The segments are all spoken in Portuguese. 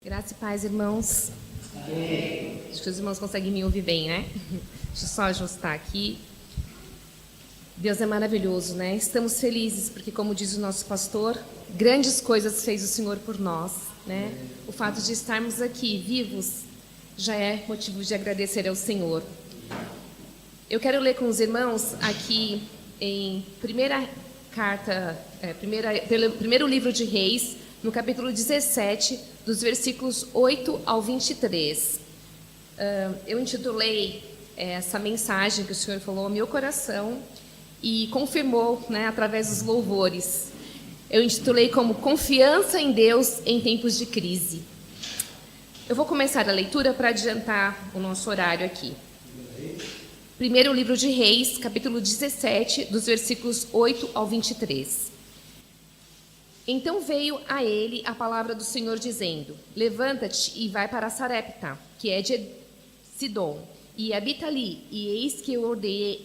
Graça e paz, irmãos. Amém. Acho que os irmãos conseguem me ouvir bem, né? Deixa eu só ajustar aqui. Deus é maravilhoso, né? Estamos felizes porque, como diz o nosso pastor, grandes coisas fez o Senhor por nós, né? O fato de estarmos aqui vivos já é motivo de agradecer ao Senhor. Eu quero ler com os irmãos aqui em primeiro livro de Reis, no capítulo 17, dos versículos 8 ao 23. Eu intitulei essa mensagem que o Senhor falou ao meu coração e confirmou, né, através dos louvores. Eu intitulei como Confiança em Deus em Tempos de Crise. Eu vou começar a leitura para adiantar o nosso horário aqui. Primeiro livro de Reis, capítulo 17, dos versículos 8 ao 23. Então veio a ele a palavra do Senhor, dizendo: Levanta-te e vai para Sarepta, que é de Sidom, e habita ali, e eis que eu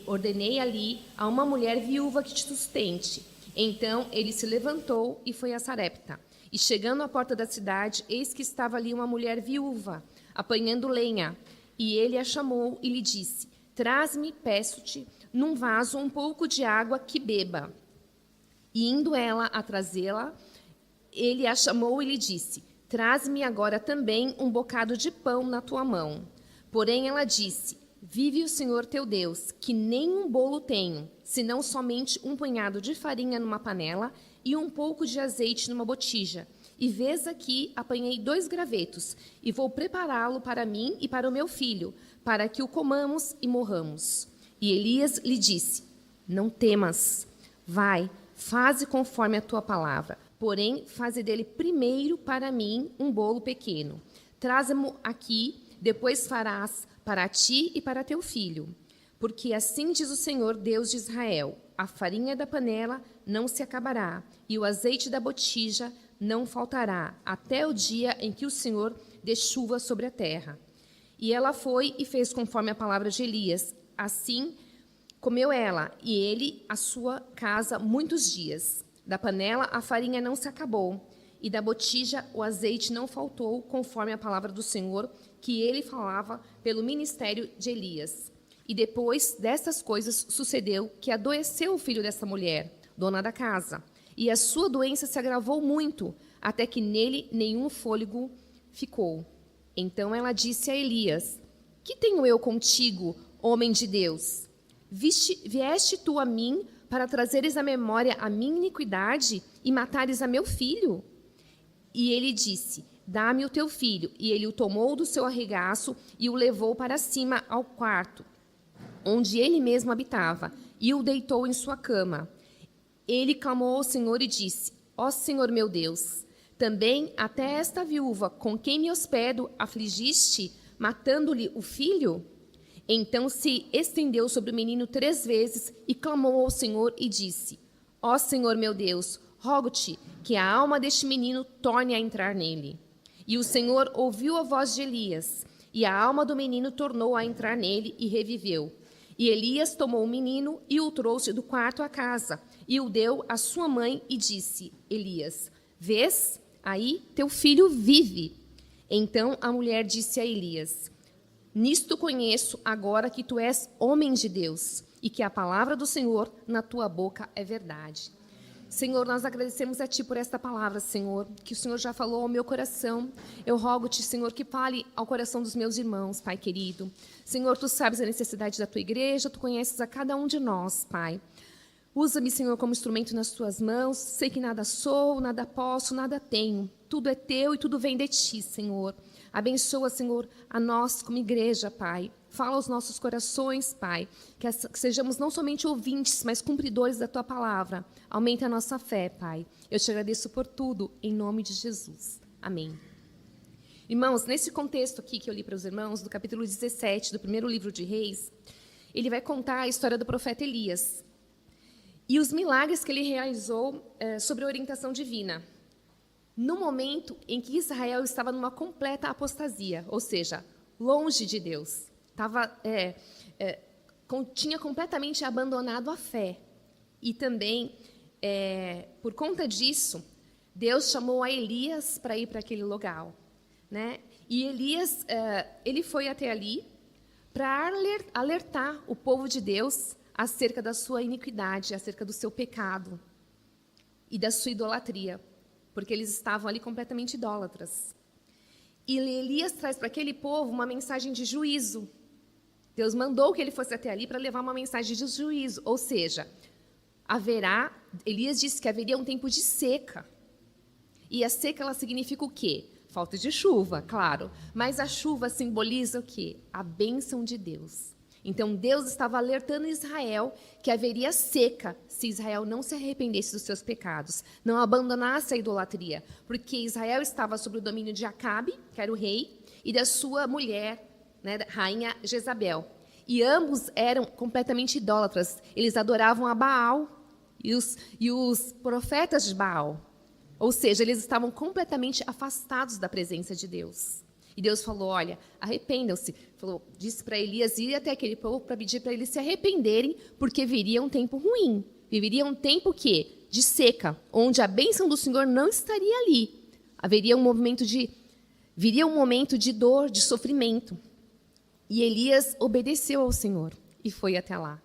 ordenei ali a uma mulher viúva que te sustente. Então ele se levantou e foi a Sarepta. E chegando à porta da cidade, eis que estava ali uma mulher viúva, apanhando lenha. E ele a chamou e lhe disse: Traz-me, peço-te, num vaso um pouco de água que beba. E indo ela a trazê-la, ele a chamou e lhe disse: Traz-me agora também um bocado de pão na tua mão. Porém ela disse: Vive o Senhor teu Deus, que nem um bolo tenho, senão somente um punhado de farinha numa panela e um pouco de azeite numa botija. E vês aqui, apanhei 2 gravetos, e vou prepará-lo para mim e para o meu filho, para que o comamos e morramos. E Elias lhe disse: Não temas, vai, faze conforme a tua palavra, porém faze dele primeiro para mim um bolo pequeno. Traze-mo aqui, depois farás para ti e para teu filho. Porque assim diz o Senhor, Deus de Israel: a farinha da panela não se acabará, e o azeite da botija não faltará, até o dia em que o Senhor dê chuva sobre a terra. E ela foi e fez conforme a palavra de Elias. Assim comeu ela e ele a sua casa muitos dias. Da panela a farinha não se acabou, e da botija o azeite não faltou, conforme a palavra do Senhor, que ele falava pelo ministério de Elias. E depois destas coisas sucedeu que adoeceu o filho dessa mulher, dona da casa, e a sua doença se agravou muito, até que nele nenhum fôlego ficou. Então ela disse a Elias: Que tenho eu contigo, homem de Deus? Vieste tu a mim para trazeres à memória a minha iniquidade e matares a meu filho? E ele disse: Dá-me o teu filho. E ele o tomou do seu arregaço e o levou para cima ao quarto, onde ele mesmo habitava, e o deitou em sua cama. Ele clamou ao Senhor e disse: Ó Senhor meu Deus, também até esta viúva com quem me hospedo afligiste, matando-lhe o filho? Então se estendeu sobre o menino 3 vezes e clamou ao Senhor e disse: Ó Senhor meu Deus, rogo-te que a alma deste menino torne a entrar nele. E o Senhor ouviu a voz de Elias, e a alma do menino tornou a entrar nele e reviveu. E Elias tomou o menino e o trouxe do quarto à casa, e o deu à sua mãe e disse: Elias, vês? Aí teu filho vive. Então a mulher disse a Elias: Nisto conheço agora que tu és homem de Deus, e que a palavra do Senhor na tua boca é verdade. Senhor, nós agradecemos a Ti por esta palavra, Senhor, que o Senhor já falou ao meu coração. Eu rogo-te, Senhor, que fale ao coração dos meus irmãos, Pai querido. Senhor, Tu sabes a necessidade da Tua igreja, Tu conheces a cada um de nós, Pai. Usa-me, Senhor, como instrumento nas Tuas mãos. Sei que nada sou, nada posso, nada tenho. Tudo é Teu e tudo vem de Ti, Senhor. Abençoa, Senhor, a nós como igreja, Pai. Fala aos nossos corações, Pai, que sejamos não somente ouvintes, mas cumpridores da Tua palavra. Aumenta a nossa fé, Pai. Eu te agradeço por tudo, em nome de Jesus. Amém. Irmãos, nesse contexto aqui que eu li para os irmãos, do capítulo 17, do primeiro livro de Reis, ele vai contar a história do profeta Elias e os milagres que ele realizou sobre a orientação divina, no momento em que Israel estava numa completa apostasia, ou seja, longe de Deus. Tinha completamente abandonado a fé. E também, por conta disso, Deus chamou a Elias para ir para aquele local. né? E Elias, ele foi até ali para alertar o povo de Deus acerca da sua iniquidade, acerca do seu pecado e da sua idolatria, porque eles estavam ali completamente idólatras. E Elias traz para aquele povo uma mensagem de juízo. Deus mandou que ele fosse até ali para levar uma mensagem de juízo, ou seja, Elias disse que haveria um tempo de seca. E a seca, ela significa o quê? Falta de chuva, claro. Mas a chuva simboliza o quê? A bênção de Deus. Então, Deus estava alertando Israel que haveria seca se Israel não se arrependesse dos seus pecados, não abandonasse a idolatria, porque Israel estava sob o domínio de Acabe, que era o rei, e da sua mulher, né, rainha Jezabel. E ambos eram completamente idólatras. Eles adoravam a Baal e os profetas de Baal. Ou seja, eles estavam completamente afastados da presença de Deus. E Deus falou, olha, arrependam-se. Disse para Elias ir até aquele povo para pedir para eles se arrependerem, porque viria um tempo ruim. Viria um tempo de seca, onde a bênção do Senhor não estaria ali. Viria um momento de dor, de sofrimento. E Elias obedeceu ao Senhor e foi até lá.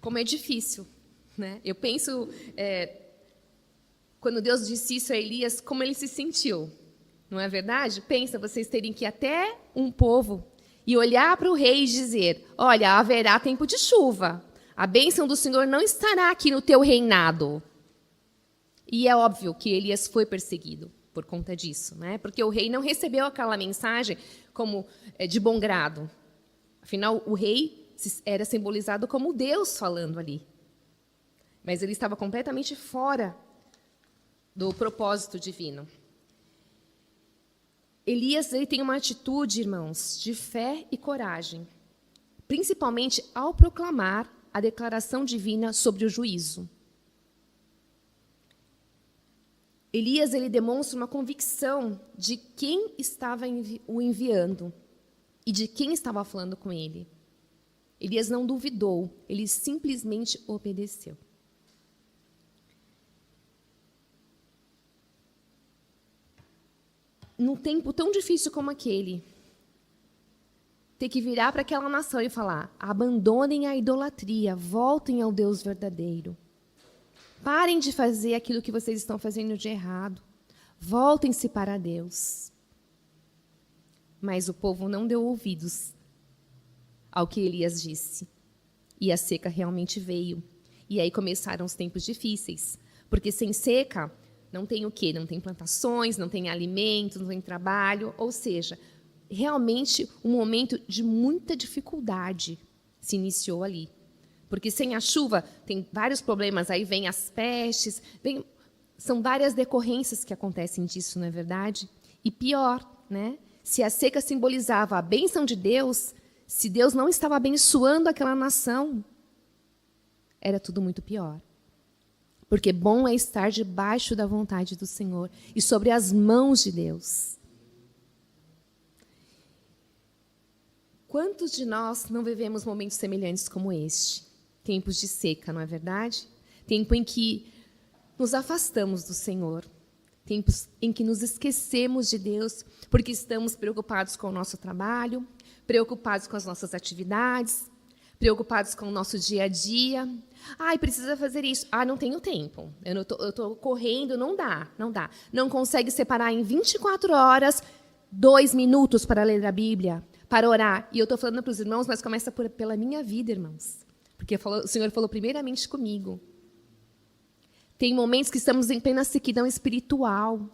Como é difícil, né? Eu penso, quando Deus disse isso a Elias, como ele se sentiu. Não é verdade? Pensa vocês terem que ir até um povo e olhar para o rei e dizer, olha, haverá tempo de chuva. A bênção do Senhor não estará aqui no teu reinado. E é óbvio que Elias foi perseguido por conta disso, né? Porque o rei não recebeu aquela mensagem como de bom grado. Afinal, o rei era simbolizado como Deus falando ali. Mas ele estava completamente fora do propósito divino. Elias tem uma atitude, irmãos, de fé e coragem, principalmente ao proclamar a declaração divina sobre o juízo. Elias demonstra uma convicção de quem estava o enviando e de quem estava falando com ele. Elias não duvidou, ele simplesmente obedeceu. Num tempo tão difícil como aquele, ter que virar para aquela nação e falar, abandonem a idolatria, voltem ao Deus verdadeiro. Parem de fazer aquilo que vocês estão fazendo de errado. Voltem-se para Deus. Mas o povo não deu ouvidos ao que Elias disse. E a seca realmente veio. E aí começaram os tempos difíceis. Porque sem seca, não tem o quê? Não tem plantações, não tem alimentos, não tem trabalho. Ou seja, realmente um momento de muita dificuldade se iniciou ali. Porque sem a chuva tem vários problemas, aí vem as pestes, são várias decorrências que acontecem disso, não é verdade? E pior, né? Se a seca simbolizava a bênção de Deus, se Deus não estava abençoando aquela nação, era tudo muito pior. Porque bom é estar debaixo da vontade do Senhor e sobre as mãos de Deus. Quantos de nós não vivemos momentos semelhantes como este? Tempos de seca, não é verdade? Tempo em que nos afastamos do Senhor. Tempos em que nos esquecemos de Deus, porque estamos preocupados com o nosso trabalho, preocupados com as nossas atividades, preocupados com o nosso dia a dia. Precisa fazer isso. Não tenho tempo. Eu estou correndo, não dá. Não consegue separar em 24 horas 2 minutos para ler a Bíblia, para orar. E eu estou falando para os irmãos, mas começa pela minha vida, irmãos. Porque o Senhor falou primeiramente comigo. Tem momentos que estamos em plena sequidão espiritual,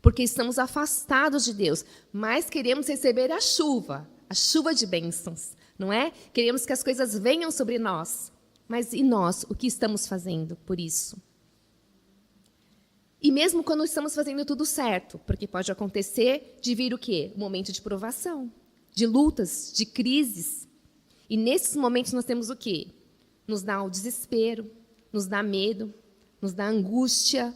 porque estamos afastados de Deus, mas queremos receber a chuva de bênçãos, não é? Queremos que as coisas venham sobre nós. Mas e nós, o que estamos fazendo por isso? E mesmo quando estamos fazendo tudo certo, porque pode acontecer de vir o quê? Um momento de provação, de lutas, de crises. E nesses momentos nós temos o quê? Nos dá o desespero, nos dá medo, nos dá angústia.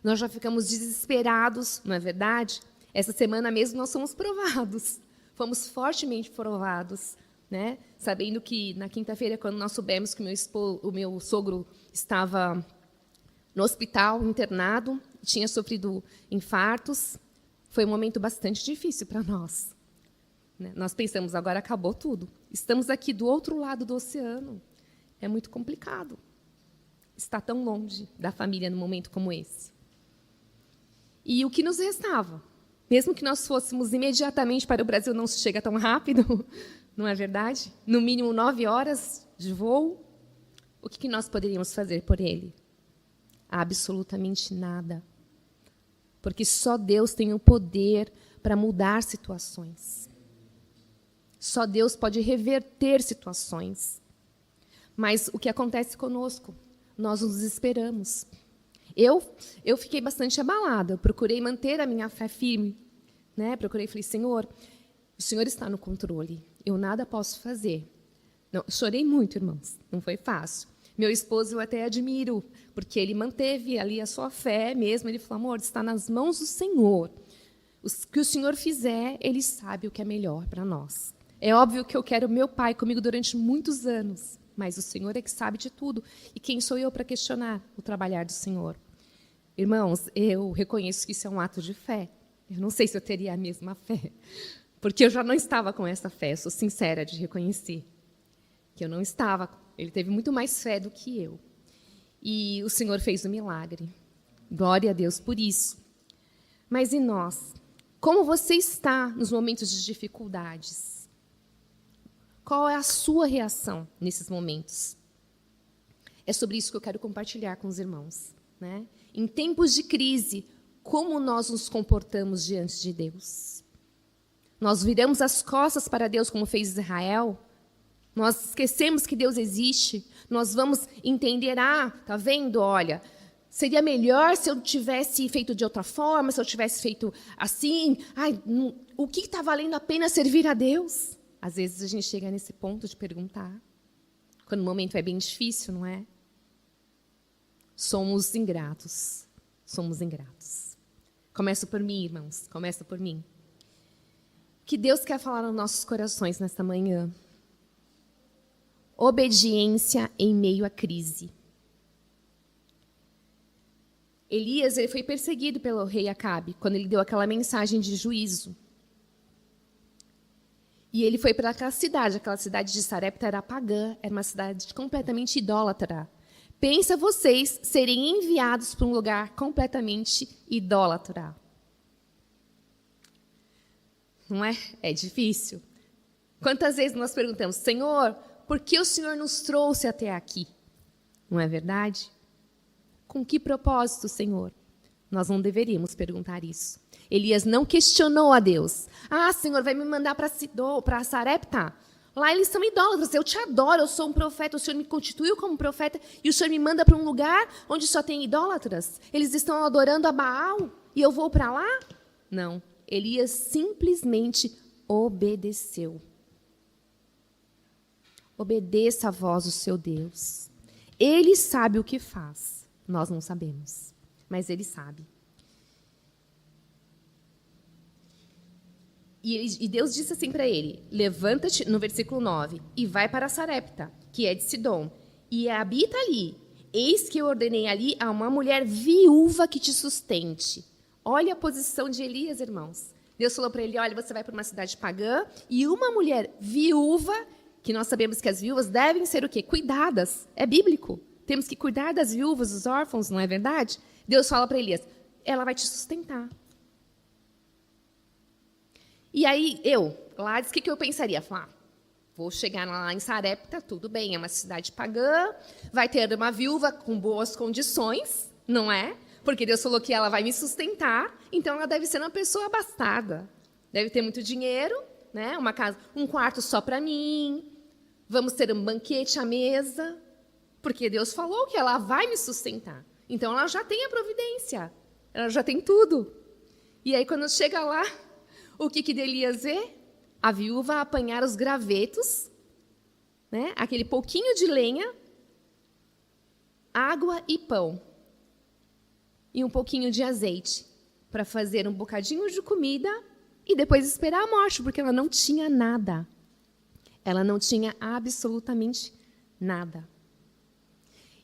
Nós já ficamos desesperados, não é verdade? Essa semana mesmo nós fomos provados. Fomos fortemente provados, né? Sabendo que na quinta-feira, quando nós soubemos que o meu sogro estava no hospital, internado, tinha sofrido infartos, Foi um momento bastante difícil para nós. Né? Nós pensamos, agora acabou tudo. Estamos aqui do outro lado do oceano. É muito complicado estar tão longe da família num momento como esse. E o que nos restava? Mesmo que nós fôssemos imediatamente para o Brasil, não se chega tão rápido, não é verdade? No mínimo 9 horas de voo. O que nós poderíamos fazer por ele? Absolutamente nada. Porque só Deus tem o poder para mudar situações. Só Deus pode reverter situações. Mas o que acontece conosco? Nós nos desesperamos. Eu fiquei bastante abalada. Eu procurei manter a minha fé firme. Né? Procurei e falei, Senhor, o Senhor está no controle. Eu nada posso fazer. Não, chorei muito, irmãos. Não foi fácil. Meu esposo eu até admiro, porque ele manteve ali a sua fé mesmo. Ele falou, amor, está nas mãos do Senhor. O que o Senhor fizer, Ele sabe o que é melhor para nós. É óbvio que eu quero meu pai comigo durante muitos anos, mas o Senhor é que sabe de tudo. E quem sou eu para questionar o trabalhar do Senhor? Irmãos, eu reconheço que isso é um ato de fé. Eu não sei se eu teria a mesma fé, porque eu já não estava com essa fé. Eu sou sincera de reconhecer que eu não estava. Ele teve muito mais fé do que eu. E o Senhor fez o milagre. Glória a Deus por isso. Mas e nós? Como você está nos momentos de dificuldades? Qual é a sua reação nesses momentos? É sobre isso que eu quero compartilhar com os irmãos. Né? Em tempos de crise, como nós nos comportamos diante de Deus? Nós viramos as costas para Deus, como fez Israel? Nós esquecemos que Deus existe? Nós vamos entender, tá vendo? Olha, seria melhor se eu tivesse feito de outra forma, se eu tivesse feito assim. O que está valendo a pena servir a Deus? Às vezes a gente chega nesse ponto de perguntar. Quando o momento é bem difícil, não é? Somos ingratos. Somos ingratos. Começo por mim, irmãos. Começa por mim. O que Deus quer falar nos nossos corações nesta manhã? Obediência em meio à crise. Elias ele foi perseguido pelo rei Acabe, quando ele deu aquela mensagem de juízo. E ele foi para aquela cidade de Sarepta era pagã, era uma cidade completamente idólatra. Pensa vocês serem enviados para um lugar completamente idólatra. Não é? É difícil. Quantas vezes nós perguntamos, Senhor, por que o Senhor nos trouxe até aqui? Não é verdade? Com que propósito, Senhor? Nós não deveríamos perguntar isso. Elias não questionou a Deus. Senhor, vai me mandar para Sarepta? Lá eles são idólatras. Eu te adoro, eu sou um profeta. O Senhor me constituiu como profeta e o Senhor me manda para um lugar onde só tem idólatras? Eles estão adorando a Baal e eu vou para lá? Não. Elias simplesmente obedeceu. Obedeça a voz do seu Deus. Ele sabe o que faz. Nós não sabemos, mas Ele sabe. E Deus disse assim para ele, levanta-te, no versículo 9, e vai para Sarepta, que é de Sidom, e habita ali. Eis que eu ordenei ali a uma mulher viúva que te sustente. Olha a posição de Elias, irmãos. Deus falou para ele, olha, você vai para uma cidade pagã, e uma mulher viúva, que nós sabemos que as viúvas devem ser o quê? Cuidadas. É bíblico. Temos que cuidar das viúvas, dos órfãos, não é verdade? Deus fala para Elias, ela vai te sustentar. E aí, Gladys, o que eu pensaria? Falar, vou chegar lá em Sarepta, tudo bem, é uma cidade pagã, vai ter uma viúva com boas condições, não é? Porque Deus falou que ela vai me sustentar, então ela deve ser uma pessoa abastada. Deve ter muito dinheiro, né? Uma casa, um quarto só para mim, vamos ter um banquete à mesa, porque Deus falou que ela vai me sustentar. Então, ela já tem a providência, ela já tem tudo. E aí, quando chega lá, o que Elias vê? A viúva apanhar os gravetos, né? Aquele pouquinho de lenha, água e pão, e um pouquinho de azeite, para fazer um bocadinho de comida e depois esperar a morte, porque ela não tinha nada. Ela não tinha absolutamente nada.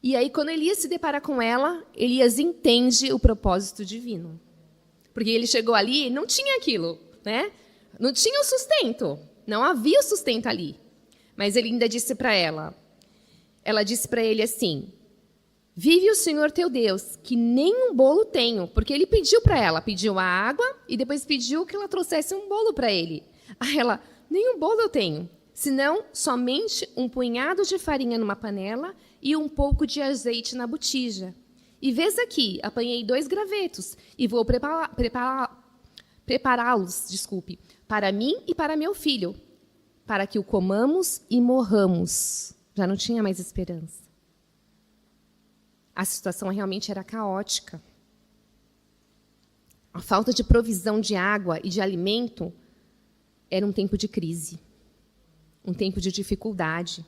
E aí, quando Elias se depara com ela, Elias entende o propósito divino. Porque ele chegou ali e não tinha aquilo, né? Não tinha o sustento. Não havia o sustento ali. Mas ele ainda disse para ela. Ela disse para ele assim: vive o Senhor teu Deus, que nem um bolo tenho. Porque ele pediu para ela, pediu a água e depois pediu que ela trouxesse um bolo para ele. Aí ela, nem um bolo eu tenho, senão somente um punhado de farinha numa panela e um pouco de azeite na botija. E vês aqui, apanhei 2 gravetos e vou prepará-los, para mim e para meu filho, para que o comamos e morramos. Já não tinha mais esperança. A situação realmente era caótica. A falta de provisão de água e de alimento era um tempo de crise, um tempo de dificuldade.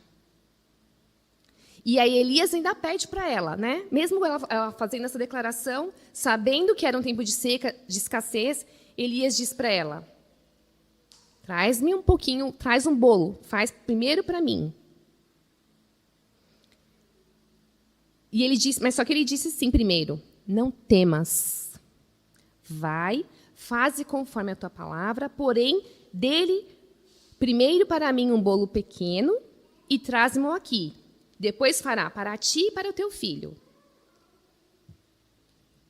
E aí Elias ainda pede para ela, né? Mesmo ela fazendo essa declaração, sabendo que era um tempo de seca, de escassez, Elias diz para ela: traz-me um pouquinho, traz um bolo, faz primeiro para mim. E ele disse, mas só que ele disse assim primeiro: não temas, vai, faze conforme a tua palavra, porém dele primeiro para mim um bolo pequeno e traz-me-o aqui. Depois fará para ti e para o teu filho.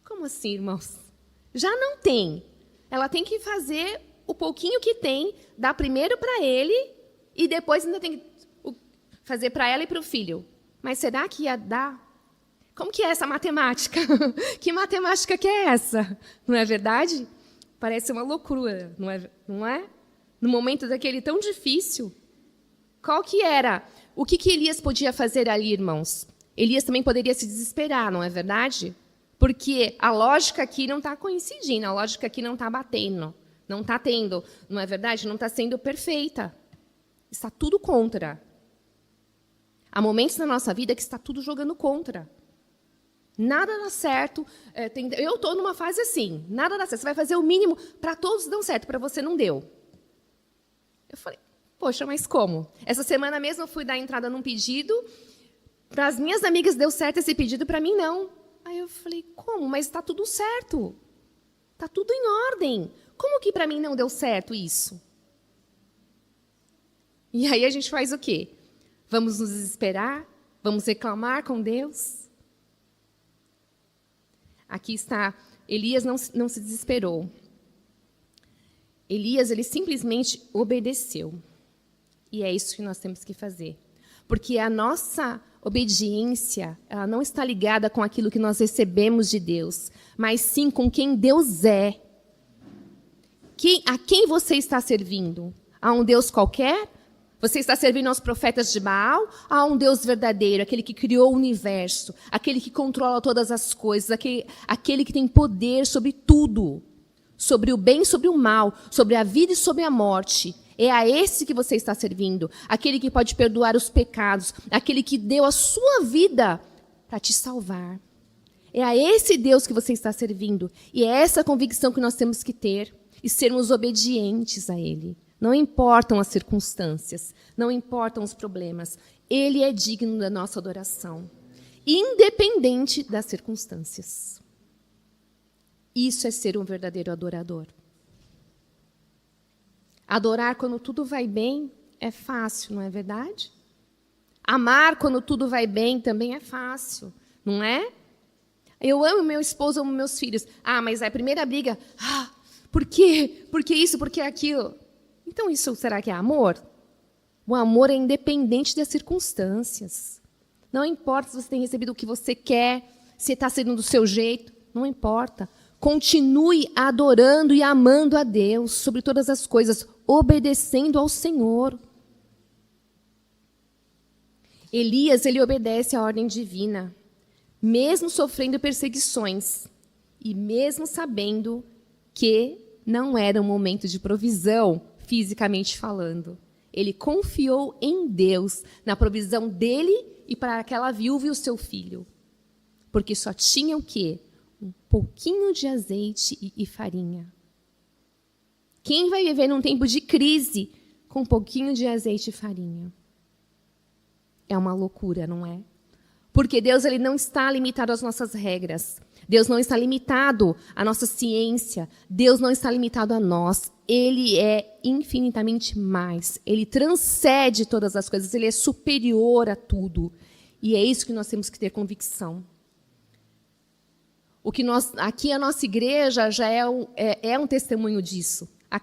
Como assim, irmãos? Já não tem. Ela tem que fazer o pouquinho que tem, dar primeiro para ele e depois ainda tem que fazer para ela e para o filho. Mas será que ia dar? Como que é essa matemática? Que matemática que é essa? Não é verdade? Parece uma loucura, não é? No momento daquele tão difícil. Qual que era? O que Elias podia fazer ali, irmãos? Elias também poderia se desesperar, não é verdade? Porque a lógica aqui não está coincidindo, a lógica aqui não está batendo, não está tendo, não é verdade? Não está sendo perfeita. Está tudo contra. Há momentos na nossa vida que está tudo jogando contra. Nada dá certo. Eu estou numa fase assim, nada dá certo. Você vai fazer o mínimo, para todos dão certo, para você não deu. Eu falei, poxa, mas como? Essa semana mesmo eu fui dar entrada num pedido, para as minhas amigas deu certo esse pedido, para mim não. Aí eu falei, como? Mas está tudo certo. Está tudo em ordem. Como que para mim não deu certo isso? E aí a gente faz o quê? Vamos nos desesperar? Vamos reclamar com Deus? Aqui está, Elias não se desesperou. Elias, ele simplesmente obedeceu. E é isso que nós temos que fazer. Porque a nossa obediência, ela não está ligada com aquilo que nós recebemos de Deus, mas sim com quem Deus é. A quem você está servindo? A um Deus qualquer? Você está servindo aos profetas de Baal? A um Deus verdadeiro, aquele que criou o universo, aquele que controla todas as coisas, aquele que tem poder sobre tudo, sobre o bem e sobre o mal, sobre a vida e sobre a morte. É a esse que você está servindo, aquele que pode perdoar os pecados, aquele que deu a sua vida para te salvar. É a esse Deus que você está servindo. E é essa convicção que nós temos que ter e sermos obedientes a Ele. Não importam as circunstâncias, não importam os problemas. Ele é digno da nossa adoração, independente das circunstâncias. Isso é ser um verdadeiro adorador. Adorar quando tudo vai bem é fácil, não é verdade? Amar quando tudo vai bem também é fácil, não é? Eu amo meu esposo, amo meus filhos. Ah, mas a primeira briga, por quê? Por que isso, por que aquilo? Então isso será que é amor? O amor é independente das circunstâncias. Não importa se você tem recebido o que você quer, se está sendo do seu jeito, não importa. Continue adorando e amando a Deus sobre todas as coisas, obedecendo ao Senhor. Elias, ele obedece à ordem divina, mesmo sofrendo perseguições e mesmo sabendo que não era um momento de provisão, fisicamente falando. Ele confiou em Deus, na provisão dele e para aquela viúva e o seu filho. Porque só tinha o quê? Um pouquinho de azeite e farinha. Quem vai viver num tempo de crise com um pouquinho de azeite e farinha? É uma loucura, não é? Porque Deus, ele não está limitado às nossas regras. Deus não está limitado à nossa ciência. Deus não está limitado a nós. Ele é infinitamente mais. Ele transcende todas as coisas. Ele é superior a tudo. E é isso que nós temos que ter convicção. Aqui a nossa igreja já é um testemunho disso. A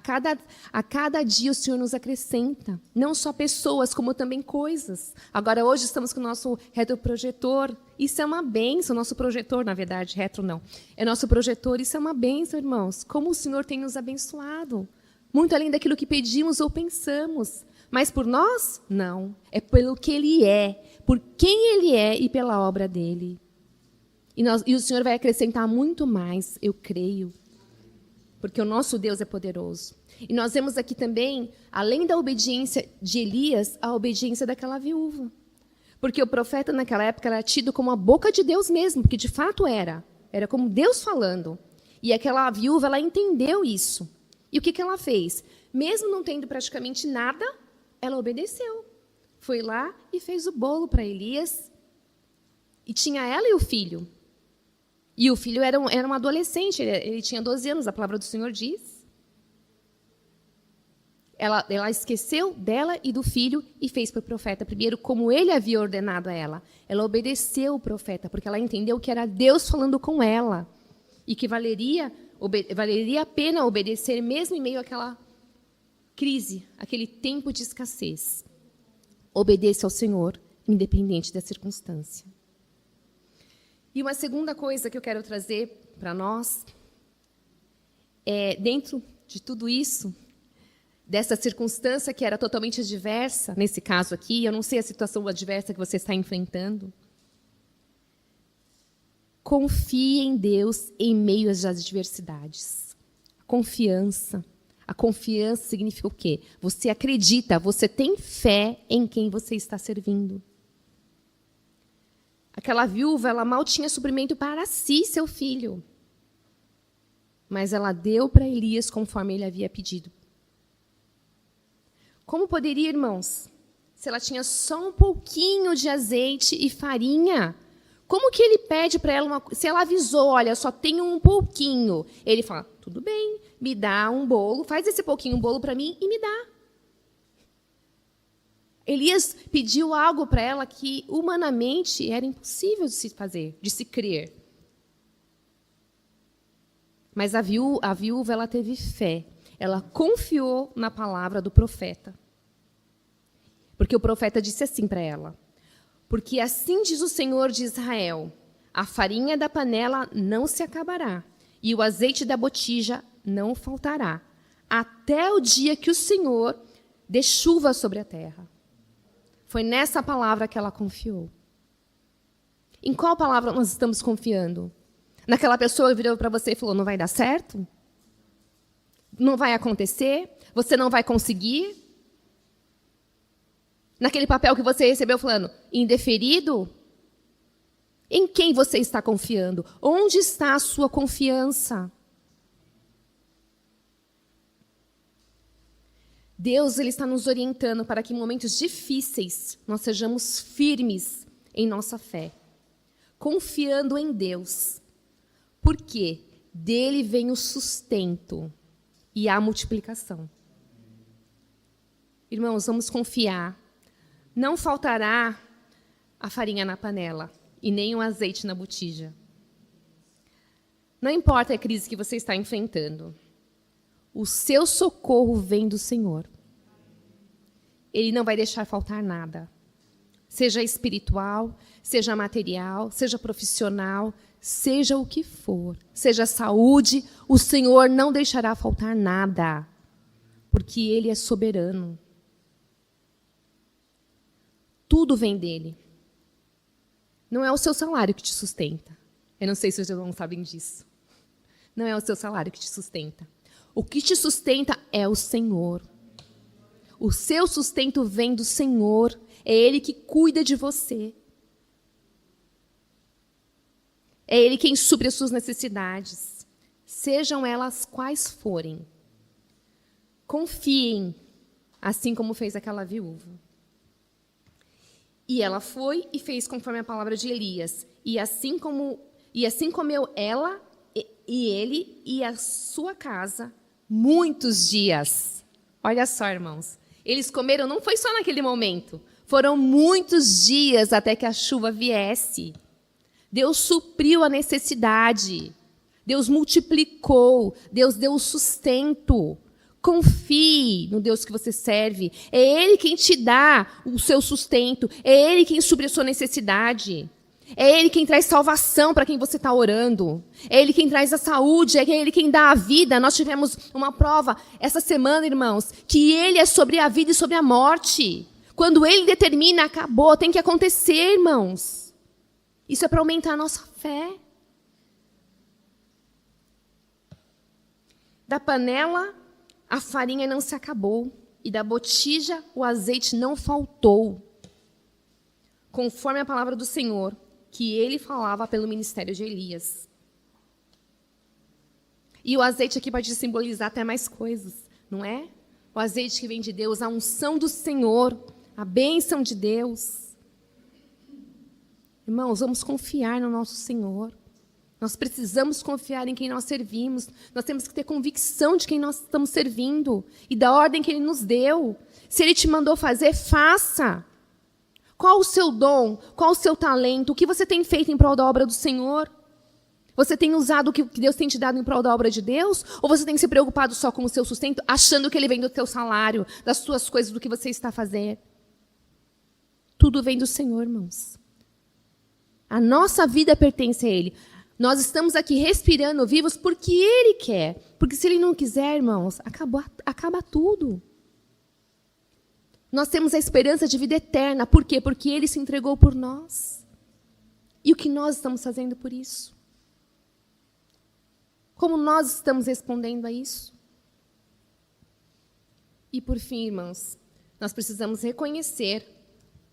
cada dia o Senhor nos acrescenta, não só pessoas, como também coisas. Agora, hoje estamos com o nosso retroprojetor. Isso é uma bênção, nosso projetor, na verdade, retro não. É nosso projetor, isso é uma bênção, irmãos. Como o Senhor tem nos abençoado. Muito além daquilo que pedimos ou pensamos. Mas por nós? Não. É pelo que Ele é, por quem Ele é e pela obra dEle. E o Senhor vai acrescentar muito mais, eu creio. Porque o nosso Deus é poderoso. E nós vemos aqui também, além da obediência de Elias, a obediência daquela viúva. Porque o profeta naquela época era tido como a boca de Deus mesmo, porque de fato era. Era como Deus falando. E aquela viúva, ela entendeu isso. E o que ela fez? Mesmo não tendo praticamente nada, ela obedeceu. Foi lá e fez o bolo para Elias. E tinha ela e o filho. E o filho era um adolescente, ele tinha 12 anos, a palavra do Senhor diz. Ela esqueceu dela e do filho e fez para o profeta primeiro, como ele havia ordenado a ela. Ela obedeceu o profeta, porque ela entendeu que era Deus falando com ela. E que valeria a pena obedecer, mesmo em meio àquela crise, aquele tempo de escassez. Obedeça ao Senhor, independente da circunstância. E uma segunda coisa que eu quero trazer para nós é, dentro de tudo isso, dessa circunstância que era totalmente adversa, nesse caso aqui, eu não sei a situação adversa que você está enfrentando. Confie em Deus em meio às adversidades. A confiança significa o quê? Você acredita, você tem fé em quem você está servindo. Aquela viúva, ela mal tinha suprimento para si, seu filho. Mas ela deu para Elias conforme ele havia pedido. Como poderia, irmãos, se ela tinha só um pouquinho de azeite e farinha? Como que ele pede para ela, se ela avisou, olha, só tenho um pouquinho. Ele fala, tudo bem, me dá um bolo, faz esse pouquinho bolo para mim e me dá. Elias pediu algo para ela que humanamente era impossível de se fazer, de se crer. Mas a viúva ela teve fé. Ela confiou na palavra do profeta. Porque o profeta disse assim para ela: porque assim diz o Senhor de Israel, a farinha da panela não se acabará, e o azeite da botija não faltará, até o dia que o Senhor dê chuva sobre a terra. Foi nessa palavra que ela confiou. Em qual palavra nós estamos confiando? Naquela pessoa que virou para você e falou, não vai dar certo? Não vai acontecer? Você não vai conseguir? Naquele papel que você recebeu falando, indeferido? Em quem você está confiando? Onde está a sua confiança? Deus ele está nos orientando para que em momentos difíceis nós sejamos firmes em nossa fé, confiando em Deus. Porque dele vem o sustento e a multiplicação. Irmãos, vamos confiar. Não faltará a farinha na panela e nem o azeite na botija. Não importa a crise que você está enfrentando. O seu socorro vem do Senhor. Ele não vai deixar faltar nada. Seja espiritual, seja material, seja profissional, seja o que for. Seja saúde, o Senhor não deixará faltar nada. Porque Ele é soberano. Tudo vem dEle. Não é o seu salário que te sustenta. Eu não sei se os irmãos sabem disso. Não é o seu salário que te sustenta. O que te sustenta é o Senhor. O seu sustento vem do Senhor. É Ele que cuida de você. É Ele quem supre as suas necessidades. Sejam elas quais forem. Confiem, assim como fez aquela viúva. E ela foi e fez conforme a palavra de Elias. E assim como E assim comeu ela e ele e a sua casa muitos dias. Olha só, irmãos. Eles comeram, não foi só naquele momento. Foram muitos dias até que a chuva viesse. Deus supriu a necessidade. Deus multiplicou. Deus deu o sustento. Confie no Deus que você serve. É Ele quem te dá o seu sustento. É Ele quem supre a sua necessidade. É Ele quem traz salvação para quem você está orando. É Ele quem traz a saúde. É Ele quem dá a vida. Nós tivemos uma prova essa semana, irmãos, que Ele é sobre a vida e sobre a morte. Quando Ele determina, acabou. Tem que acontecer, irmãos. Isso é para aumentar a nossa fé. Da panela, a farinha não se acabou. E da botija, o azeite não faltou. Conforme a palavra do Senhor, que ele falava pelo ministério de Elias. E o azeite aqui pode simbolizar até mais coisas, não é? O azeite que vem de Deus, a unção do Senhor, a bênção de Deus. Irmãos, vamos confiar no nosso Senhor. Nós precisamos confiar em quem nós servimos. Nós temos que ter convicção de quem nós estamos servindo e da ordem que Ele nos deu. Se Ele te mandou fazer, faça. Qual o seu dom? Qual o seu talento? O que você tem feito em prol da obra do Senhor? Você tem usado o que Deus tem te dado em prol da obra de Deus? Ou você tem se preocupado só com o seu sustento, achando que ele vem do teu salário, das suas coisas, do que você está fazendo? Tudo vem do Senhor, irmãos. A nossa vida pertence a Ele. Nós estamos aqui respirando, vivos, porque Ele quer. Porque se Ele não quiser, irmãos, acaba tudo. Nós temos a esperança de vida eterna. Por quê? Porque Ele se entregou por nós. E o que nós estamos fazendo por isso? Como nós estamos respondendo a isso? E por fim, irmãos, nós precisamos reconhecer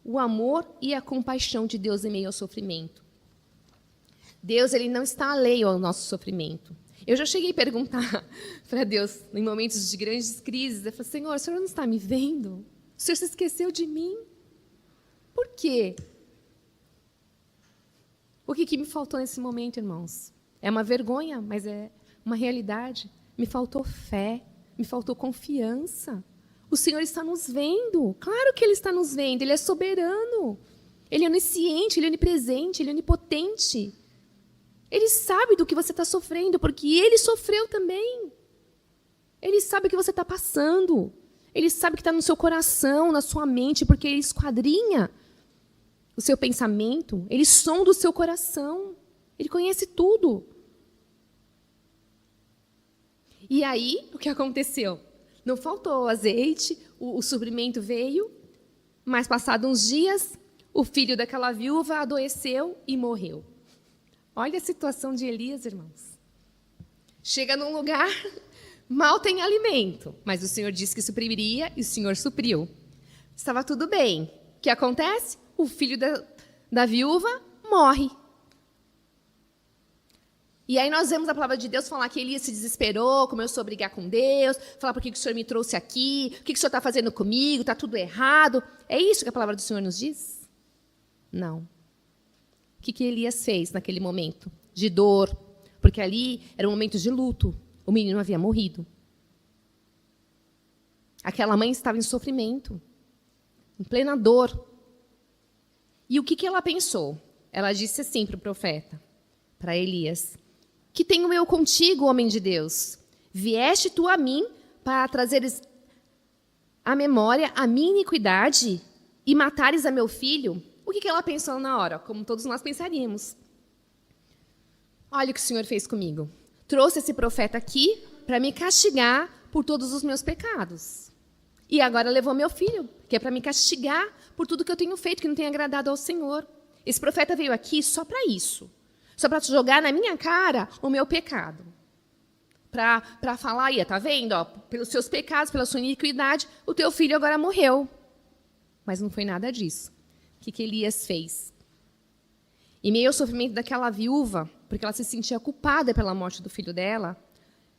o amor e a compaixão de Deus em meio ao sofrimento. Deus, Ele não está alheio ao nosso sofrimento. Eu já cheguei a perguntar para Deus, em momentos de grandes crises, eu falei, Senhor, o Senhor não está me vendo? O Senhor se esqueceu de mim? Por quê? O que me faltou nesse momento, irmãos? É uma vergonha, mas é uma realidade. Me faltou fé, me faltou confiança. O Senhor está nos vendo. Claro que Ele está nos vendo. Ele é soberano. Ele é onisciente, Ele é onipresente, Ele é onipotente. Ele sabe do que você está sofrendo, porque Ele sofreu também. Ele sabe o que você está passando. Ele sabe o que está no seu coração, na sua mente, porque Ele esquadrinha o seu pensamento. Ele sonda o seu coração. Ele conhece tudo. E aí, o que aconteceu? Não faltou azeite, o suprimento veio, mas passados uns dias, o filho daquela viúva adoeceu e morreu. Olha a situação de Elias, irmãos. Chega num lugar, mal tem alimento, mas o Senhor disse que supriria e o Senhor supriu. Estava tudo bem. O que acontece? O filho da viúva morre. E aí nós vemos a palavra de Deus falar que Elias se desesperou, começou a brigar com Deus, falar por que o Senhor me trouxe aqui, o que o Senhor está fazendo comigo, está tudo errado. É isso que a palavra do Senhor nos diz? Não. O que Elias fez naquele momento? De dor, porque ali era um momento de luto. O menino havia morrido. Aquela mãe estava em sofrimento, em plena dor. E o que ela pensou? Ela disse assim para o profeta, para Elias: que tenho eu contigo, homem de Deus? Vieste tu a mim para trazeres à memória a minha iniquidade e matares a meu filho? O que ela pensou na hora? Como todos nós pensaríamos. Olha o que o Senhor fez comigo. Trouxe esse profeta aqui para me castigar por todos os meus pecados. E agora levou meu filho, que é para me castigar por tudo que eu tenho feito, que não tem agradado ao Senhor. Esse profeta veio aqui só para isso. Só para jogar na minha cara o meu pecado. Para falar, aí, tá vendo? Ó, pelos seus pecados, pela sua iniquidade, o teu filho agora morreu. Mas não foi nada disso. O que Elias fez? Em meio ao sofrimento daquela viúva, porque ela se sentia culpada pela morte do filho dela,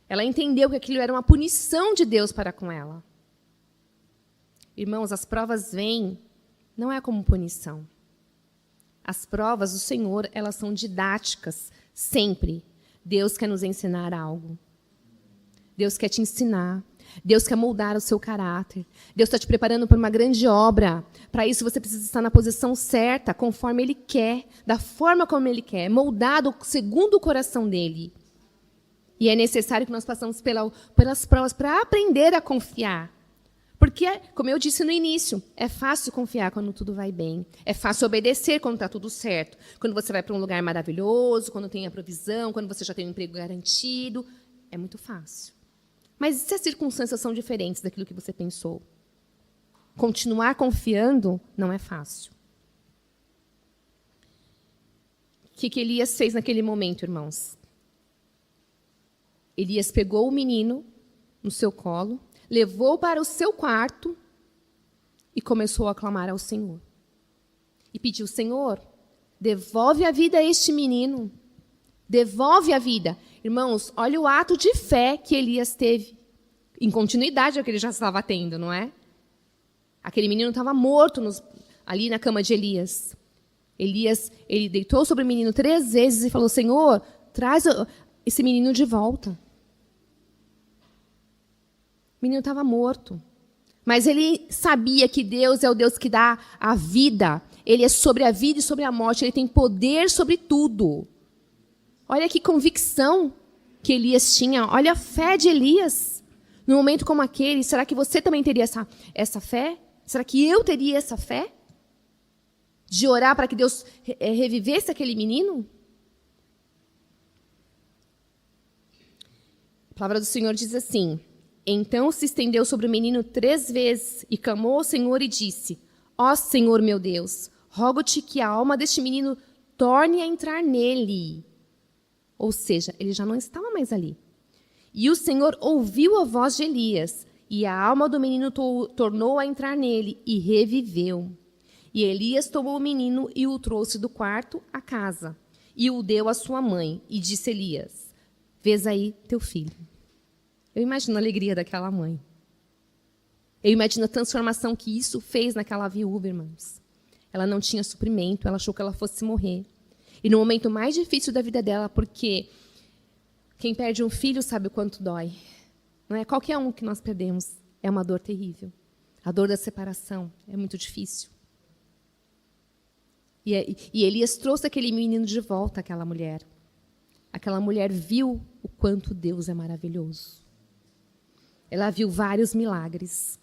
ela entendeu que aquilo era uma punição de Deus para com ela. Irmãos, as provas vêm, não é como punição. As provas do Senhor, elas são didáticas, Sempre. Deus quer nos ensinar algo. Deus quer te ensinar. Deus quer moldar o seu caráter. Deus está te preparando para uma grande obra. Para isso, você precisa estar na posição certa, conforme Ele quer, da forma como Ele quer, moldado segundo o coração dEle. E é necessário que nós passemos pelas provas para aprender a confiar. Porque, como eu disse no início, é fácil confiar quando tudo vai bem. É fácil obedecer quando está tudo certo. Quando você vai para um lugar maravilhoso, quando tem a provisão, quando você já tem um emprego garantido. É muito fácil. Mas e se as circunstâncias são diferentes daquilo que você pensou? Continuar confiando não é fácil. O que Elias fez naquele momento, irmãos? Elias pegou o menino no seu colo, levou para o seu quarto e começou a clamar ao Senhor. E pediu: Senhor, devolve a vida a este menino. Devolve a vida. Irmãos, olha o ato de fé que Elias teve, em continuidade ao que ele já estava tendo, não é? Aquele menino estava morto ali na cama de Elias. Elias, ele deitou sobre o menino 3 vezes e falou: Senhor, traz esse menino de volta. O menino estava morto. Mas ele sabia que Deus é o Deus que dá a vida. Ele é sobre a vida e sobre a morte. Ele tem poder sobre tudo. Olha que convicção que Elias tinha. Olha a fé de Elias. Num momento como aquele, será que você também teria essa fé? Será que eu teria essa fé? De orar para que Deus revivesse aquele menino? A palavra do Senhor diz assim: então se estendeu sobre o menino 3 vezes e clamou ao Senhor e disse: ó Senhor meu Deus, rogo-te que a alma deste menino torne a entrar nele. Ou seja, ele já não estava mais ali. E o Senhor ouviu a voz de Elias, e a alma do menino tornou a entrar nele e reviveu. E Elias tomou o menino e o trouxe do quarto à casa, e o deu à sua mãe, e disse Elias: vês aí teu filho. Eu imagino a alegria daquela mãe. Eu imagino a transformação que isso fez naquela viúva, irmãos. Ela não tinha suprimento, ela achou que ela fosse morrer. E no momento mais difícil da vida dela, porque quem perde um filho sabe o quanto dói. Não é qualquer um que nós perdemos. É uma dor terrível. A dor da separação é muito difícil. E Elias trouxe aquele menino de volta àquela mulher. Aquela mulher viu o quanto Deus é maravilhoso. Ela viu vários milagres.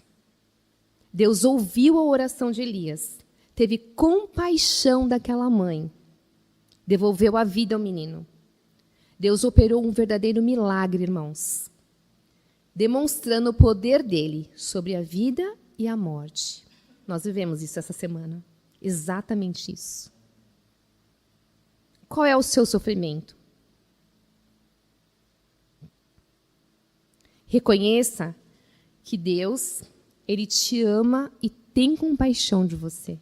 Deus ouviu a oração de Elias. Teve compaixão daquela mãe. Devolveu a vida ao menino. Deus operou um verdadeiro milagre, irmãos, demonstrando o poder dele sobre a vida e a morte. Nós vivemos isso essa semana. Exatamente isso. Qual é o seu sofrimento? Reconheça que Deus, Ele te ama e tem compaixão de você.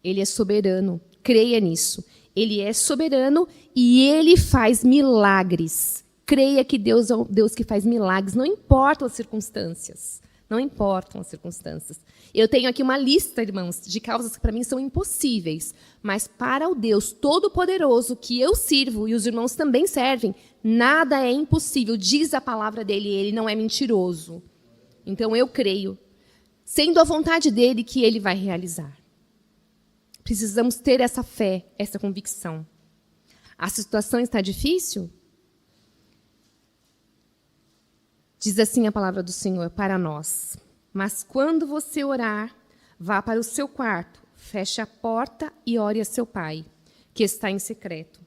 Ele é soberano. Creia nisso. Ele é soberano e Ele faz milagres. Creia que Deus é o Deus que faz milagres. Não importam as circunstâncias. Não importam as circunstâncias. Eu tenho aqui uma lista, irmãos, de causas que para mim são impossíveis. Mas para o Deus Todo-Poderoso que eu sirvo e os irmãos também servem, nada é impossível. Diz a palavra dele, ele não é mentiroso. Então eu creio, sendo a vontade dele, que ele vai realizar. Precisamos ter essa fé, essa convicção. A situação está difícil? Diz assim a palavra do Senhor para nós: mas quando você orar, vá para o seu quarto, feche a porta e ore a seu pai, que está em secreto.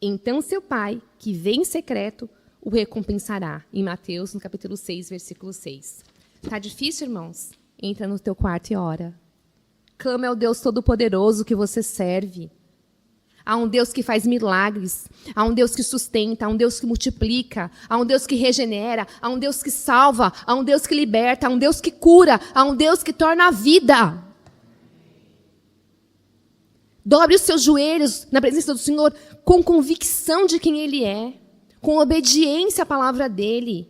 Então seu pai, que vem em secreto, o recompensará. Em Mateus, no capítulo 6, versículo 6. Está difícil, irmãos? Entra no teu quarto e ora. Clama ao Deus Todo-Poderoso que você serve. Há um Deus que faz milagres, há um Deus que sustenta, há um Deus que multiplica, há um Deus que regenera, há um Deus que salva, há um Deus que liberta, há um Deus que cura, há um Deus que torna a vida. Dobre os seus joelhos na presença do Senhor com convicção de quem Ele é, com obediência à palavra dEle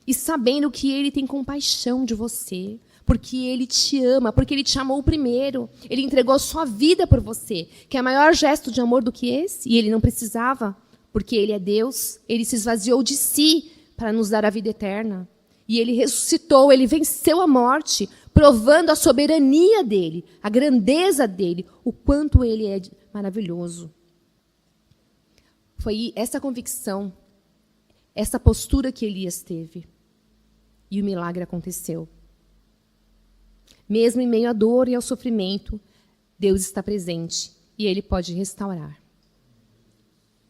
e sabendo que Ele tem compaixão de você, porque Ele te ama, porque Ele te amou primeiro. Ele entregou a sua vida por você. Que é maior gesto de amor do que esse? E Ele não precisava, porque Ele é Deus. Ele se esvaziou de si para nos dar a vida eterna. E Ele ressuscitou, Ele venceu a morte, provando a soberania dEle, a grandeza dEle, o quanto Ele é maravilhoso. Foi essa convicção, essa postura que Elias teve. E o milagre aconteceu. Mesmo em meio à dor e ao sofrimento, Deus está presente e Ele pode restaurar.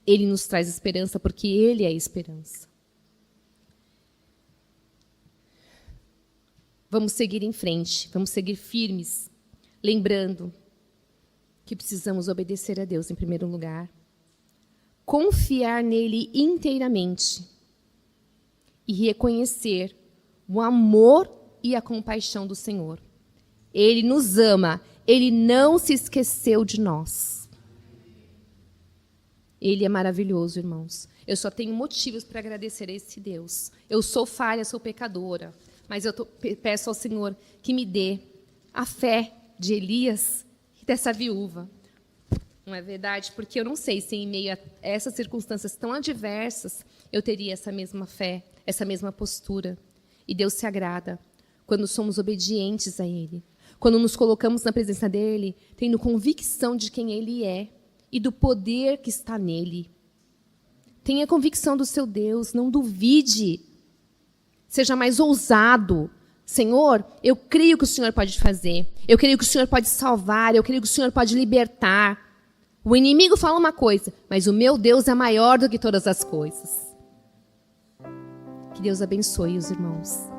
Ele nos traz esperança porque Ele é a esperança. Vamos seguir em frente, vamos seguir firmes, lembrando que precisamos obedecer a Deus em primeiro lugar, confiar nele inteiramente e reconhecer o amor e a compaixão do Senhor. Ele nos ama, Ele não se esqueceu de nós. Ele é maravilhoso, irmãos. Eu só tenho motivos para agradecer a esse Deus. Eu sou falha, sou pecadora, mas eu peço ao Senhor que me dê a fé de Elias e dessa viúva. Não é verdade? Porque eu não sei se em meio a essas circunstâncias tão adversas eu teria essa mesma fé, essa mesma postura. E Deus se agrada quando somos obedientes a Ele. Quando nos colocamos na presença dEle, tendo convicção de quem Ele é e do poder que está nele. Tenha convicção do seu Deus, não duvide. Seja mais ousado. Senhor, eu creio que o Senhor pode fazer. Eu creio que o Senhor pode salvar. Eu creio que o Senhor pode libertar. O inimigo fala uma coisa, mas o meu Deus é maior do que todas as coisas. Que Deus abençoe os irmãos.